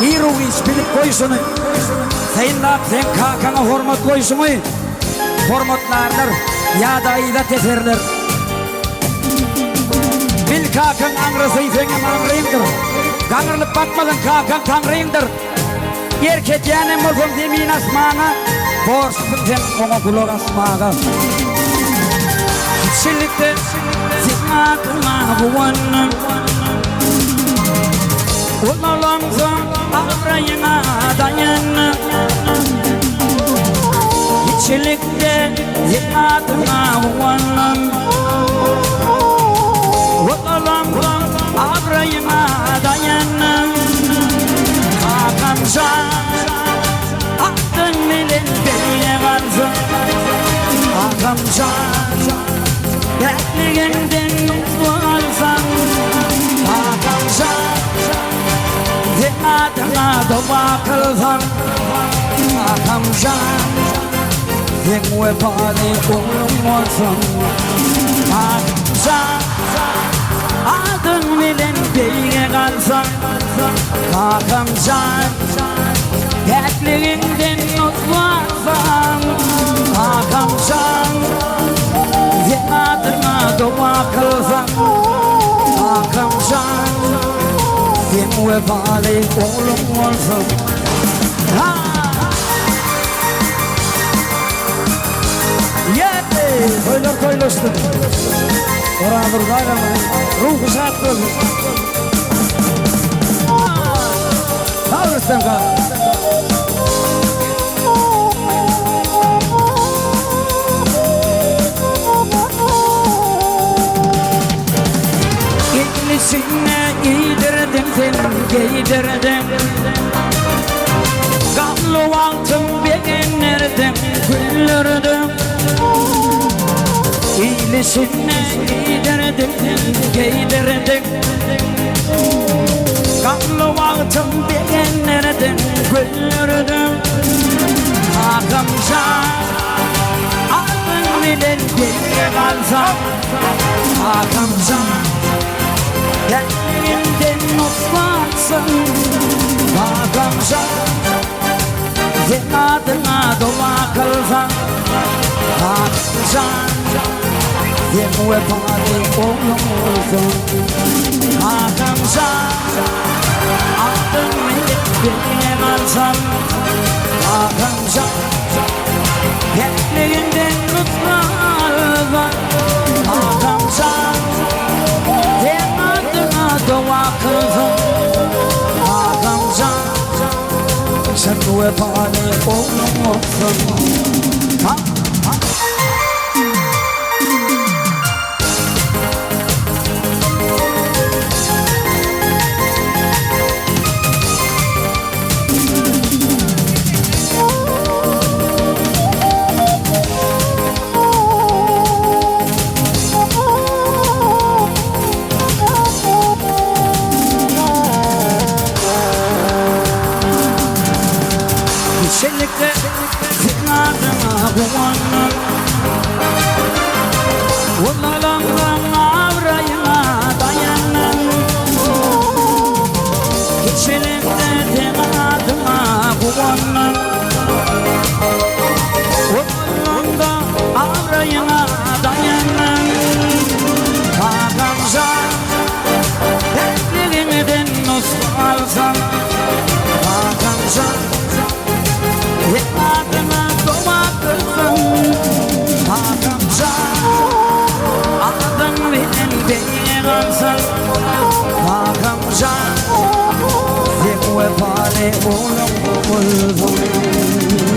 İruğiz bilip koysunu. Zeynep sen kakana hormat koysunu. Hormatlarlar ya da ida teferler. Bil kakan angrası senin angrayındır. Kanırlıp bakmadan kakan tanrıyındır. Erkek yani mozum demin asmana. Borsuzun sen ona kulak asmağa. Çilikte zikmatına buvanım. Unalamsa avrayına dayanım. Çilikte zikmatına buvanım. Unalamsa avrayına dayanım. Kakamjan Aydym bilen beni kalsın. Kakamjan dertliğinden olsan. Kakamjan zihadına dua kılsan. Kakamjan sen vefali kulum olsun. Kakamjan Aydym bilen beni kalsın. Kakamjan dertliğinden olsan. Kakamjan zihadına dua kılsan. Kakamjan sen vefali kulum olsun. Yedi toylar toylaştı. Oradır daylamayın. Ruhu saat olsun. Ağırsın kal. İllisine giydirdim seni giydirdim. Gamlı altın beğenirdim güldürdüm. İllisine giydirdim seni giydirdim. Gamlı altın beğenirdim güldürdüm. Kakamjan Aydym bilen beni kalsın. Kakamjan dertliğinden uslansın. Kakamjan zihadına dua kılsan. Kakamjan sen vefali kulum olsun. Kakamjan Aydym bilen beni kalsın. Kakamjan dertliğinden uslansın. Kakamjan dua kılsın. Kakamjan sen vefali kulum olsun. Çelikte zikradına buvanım. Unalamdan avrayına dayanım. Çelikte zikradına buvanım. Unalamdan avrayına dayanım. Kakamjan dertliğimden uslansan. Kakamjan zihadına dua kılsın. Kakamjan Aydym bilen beni kalsın. Kakamjan sen vefali kulum olsun.